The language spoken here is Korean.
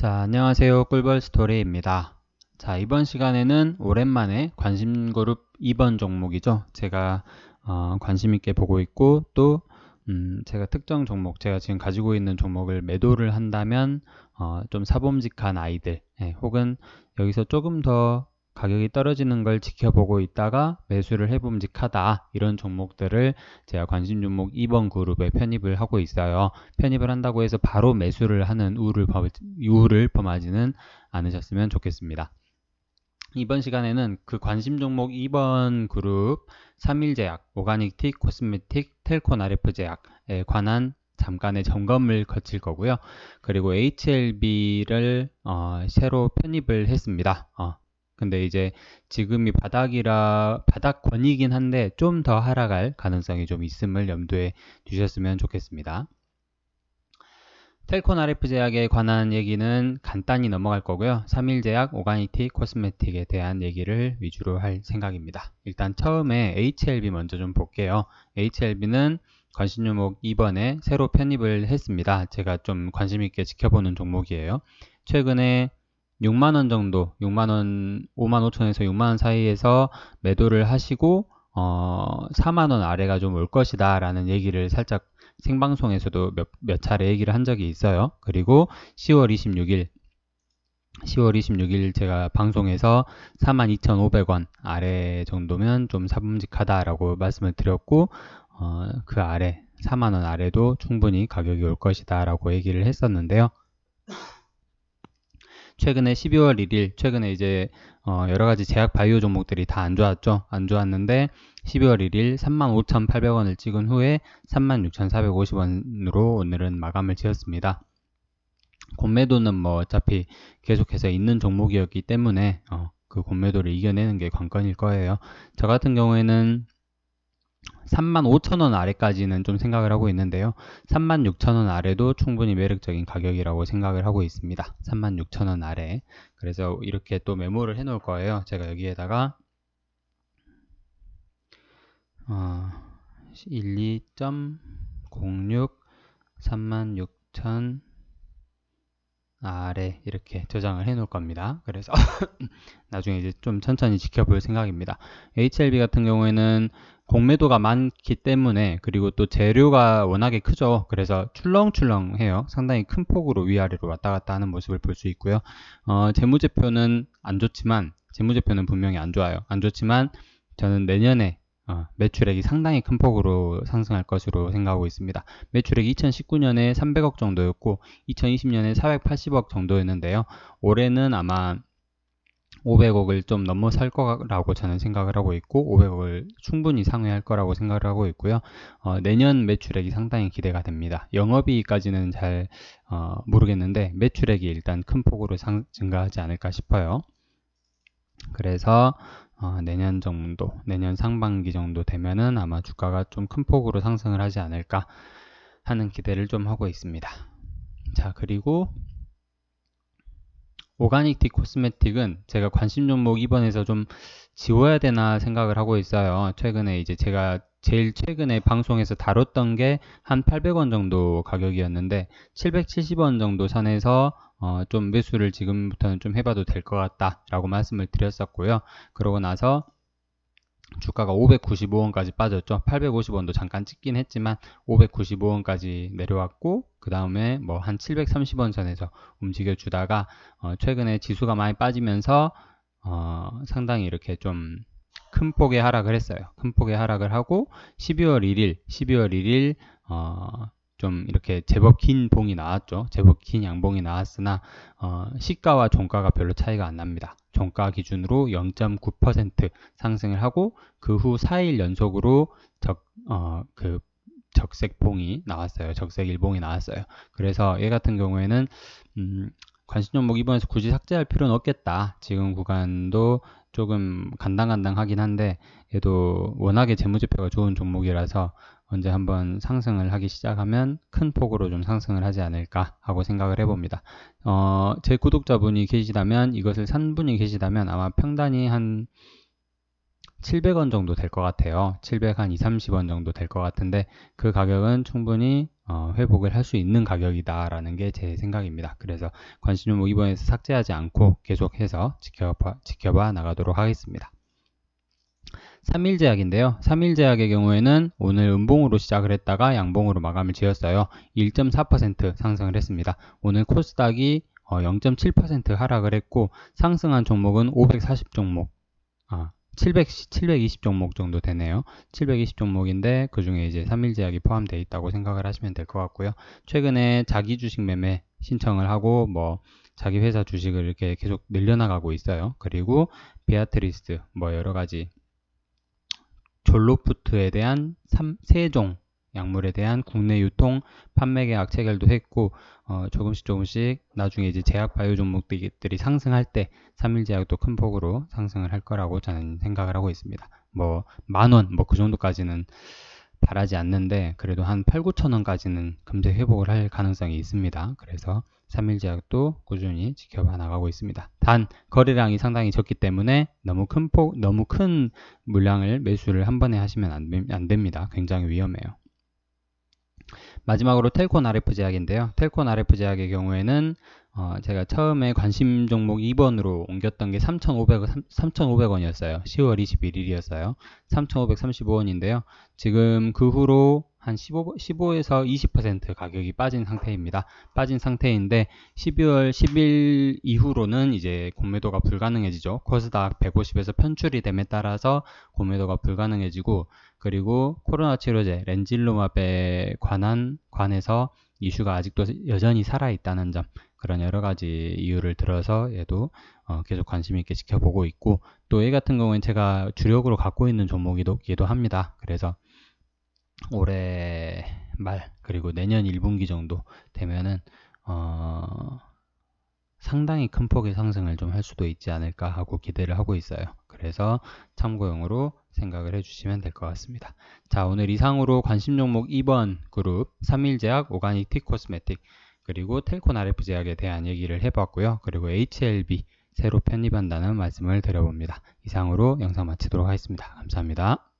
자, 안녕하세요. 꿀벌 스토리입니다. 자, 이번 시간에는 오랜만에 관심 그룹 2번 종목이죠. 제가 관심 있게 보고 있고 또 제가 특정 종목, 제가 지금 가지고 있는 종목을 매도를 한다면 좀 사봄직한 아이들, 혹은 여기서 조금 더 가격이 떨어지는 걸 지켜보고 있다가 매수를 해봄직하다, 이런 종목들을 제가 관심 종목 2번 그룹에 편입을 하고 있어요. 편입을 한다고 해서 바로 매수를 하는 우를 범하지는 않으셨으면 좋겠습니다. 이번 시간에는 그 관심 종목 2번 그룹 3일제약, 오가닉틱, 코스메틱, 텔콘 RF 제약에 관한 잠깐의 점검을 거칠 거고요. 그리고 HLB를 새로 편입을 했습니다. 근데 이제 지금이 바닥권이긴 한데 좀 더 하락할 가능성이 좀 있음을 염두에 두셨으면 좋겠습니다. 텔콘 RF 제약에 관한 얘기는 간단히 넘어갈 거고요. 3일 제약, 오가닉틱, 코스메틱에 대한 얘기를 위주로 할 생각입니다. 일단 처음에 HLB 먼저 좀 볼게요. HLB는 관심 종목 2번에 새로 편입을 했습니다. 제가 좀 관심 있게 지켜보는 종목이에요. 최근에 6만원 정도, 5만 5천에서 6만원 사이에서 매도를 하시고 4만원 아래가 좀 올 것이다 라는 얘기를 살짝 생방송에서도 몇 차례 얘기를 한 적이 있어요. 그리고 10월 26일 제가 방송에서 42,500원 아래 정도면 좀 사봄직하다라고 말씀을 드렸고, 그 아래 4만원 아래도 충분히 가격이 올 것이다 라고 얘기를 했었는데요. 최근에 12월 1일, 최근에 이제 여러가지 제약 바이오 종목들이 다 안 좋았죠. 안 좋았는데 12월 1일 35,800원을 찍은 후에 36,450원으로 오늘은 마감을 지었습니다. 공매도는 뭐 어차피 계속해서 있는 종목이었기 때문에 그 공매도를 이겨내는 게 관건일 거예요. 저 같은 경우에는 35,000원 아래까지는 좀 생각을 하고 있는데요. 36,000원 아래도 충분히 매력적인 가격이라고 생각을 하고 있습니다. 36,000원 아래. 그래서 이렇게 또 메모를 해 놓을 거예요. 제가 여기에다가 12.06 36,000 아래 이렇게 저장을 해 놓을 겁니다. 그래서 나중에 이제 좀 천천히 지켜볼 생각입니다. HLB 같은 경우에는 공매도가 많기 때문에, 그리고 또 재료가 워낙에 크죠. 그래서 출렁출렁해요. 상당히 큰 폭으로 위아래로 왔다 갔다 하는 모습을 볼 수 있고요. 재무제표는 안 좋지만, 재무제표는 분명히 안 좋아요. 안 좋지만 저는 내년에 매출액이 상당히 큰 폭으로 상승할 것으로 생각하고 있습니다. 매출액이 2019년에 300억 정도였고 2020년에 480억 정도였는데요. 올해는 아마 500억을 좀 넘어설 거라고 저는 생각을 하고 있고, 500억을 충분히 상회할 거라고 생각을 하고 있고요. 내년 매출액이 상당히 기대가 됩니다. 영업이익까지는 잘 모르겠는데 매출액이 일단 큰 폭으로 증가하지 않을까 싶어요. 그래서 내년 정도, 내년 상반기 정도 되면은 아마 주가가 좀 큰 폭으로 상승을 하지 않을까 하는 기대를 좀 하고 있습니다. 자, 그리고 오가닉틱 코스메틱은 제가 관심 종목 2번에서 좀 지워야 되나 생각을 하고 있어요. 최근에 이제 제가 제일 최근에 방송에서 다뤘던 게 한 800원 정도 가격이었는데 770원 정도 선에서 좀 매수를 지금부터는 좀 해봐도 될 것 같다 라고 말씀을 드렸었고요. 그러고 나서 주가가 595원까지 빠졌죠. 850원도 잠깐 찍긴 했지만 595원까지 내려왔고, 그 다음에 뭐 한 730원 선에서 움직여 주다가 최근에 지수가 많이 빠지면서 상당히 이렇게 좀 큰 폭의 하락을 했어요. 큰 폭의 하락을 하고 12월 1일 좀 이렇게 제법 긴 봉이 나왔죠. 제법 긴 양봉이 나왔으나 시가와 종가가 별로 차이가 안 납니다. 종가 기준으로 0.9% 상승을 하고 그 후 4일 연속으로 적색봉이 나왔어요. 적색 일봉이 나왔어요. 그래서 얘 같은 경우에는 관심 종목 2번에서 굳이 삭제할 필요는 없겠다. 지금 구간도 조금 간당간당하긴 한데 얘도 워낙에 재무제표가 좋은 종목이라서 언제 한번 상승을 하기 시작하면 큰 폭으로 좀 상승을 하지 않을까 하고 생각을 해봅니다. 제 구독자분이 계시다면, 이것을 산 분이 계시다면 아마 평단이 한 700원 정도 될 것 같아요. 700 한 2, 30원 정도 될 것 같은데 그 가격은 충분히 회복을 할 수 있는 가격이다라는 게 제 생각입니다. 그래서 관심 종목 이번에서 삭제하지 않고 계속해서 지켜봐 나가도록 하겠습니다. 3일제약인데요. 3일제약의 경우에는 오늘 음봉으로 시작을 했다가 양봉으로 마감을 지었어요. 1.4% 상승을 했습니다. 오늘 코스닥이 0.7% 하락을 했고 상승한 종목은 540 종목, 720 종목 정도 되네요. 720 종목인데 그 중에 이제 3일제약이 포함되어 있다고 생각을 하시면 될 것 같고요. 최근에 자기 주식 매매 신청을 하고 자기 회사 주식을 이렇게 계속 늘려나가고 있어요. 그리고 베아트리스 여러 가지 졸로푸트에 대한 3종 약물에 대한 국내 유통 판매 계약 체결도 했고 조금씩 나중에 이제 제약 바이오 종목들이 상승할 때 3일제약도 큰 폭으로 상승을 할 거라고 저는 생각을 하고 있습니다. 10,000원 그 정도까지는 바라지 않는데 그래도 한 8,9천원까지는 금세 회복을 할 가능성이 있습니다. 그래서 3일제약도 꾸준히 지켜봐 나가고 있습니다. 단 거래량이 상당히 적기 때문에 너무 큰 물량을 매수를 한 번에 하시면 안 됩니다. 굉장히 위험해요. 마지막으로 텔콘 RF 제약인데요. 텔콘 RF 제약의 경우에는 제가 처음에 관심 종목 2번으로 옮겼던 게 3,500원이었어요. 10월 21일이었어요. 3,535원인데요. 지금 그 후로 한 15에서 20% 가격이 빠진 상태입니다. 빠진 상태인데 12월 10일 이후로는 이제 공매도가 불가능해지죠. 코스닥 150에서 편출이 됨에 따라서 공매도가 불가능해지고 그리고 코로나 치료제 렌질루맙에 관해서 이슈가 아직도 여전히 살아있다는 점 그런 여러 가지 이유를 들어서 얘도 계속 관심 있게 지켜보고 있고 또 얘 같은 경우는 제가 주력으로 갖고 있는 종목이기도 합니다. 그래서 올해 말 그리고 내년 1분기 정도 되면은 상당히 큰 폭의 상승을 좀 할 수도 있지 않을까 하고 기대를 하고 있어요. 그래서 참고용으로 생각을 해주시면 될 것 같습니다. 자, 오늘 이상으로 관심 종목 2번 그룹 3일제약, 오가닉 티코스메틱 그리고 텔콘 RF 제약에 대한 얘기를 해봤고요. 그리고 HLB 새로 편입한다는 말씀을 드려봅니다. 이상으로 영상 마치도록 하겠습니다. 감사합니다.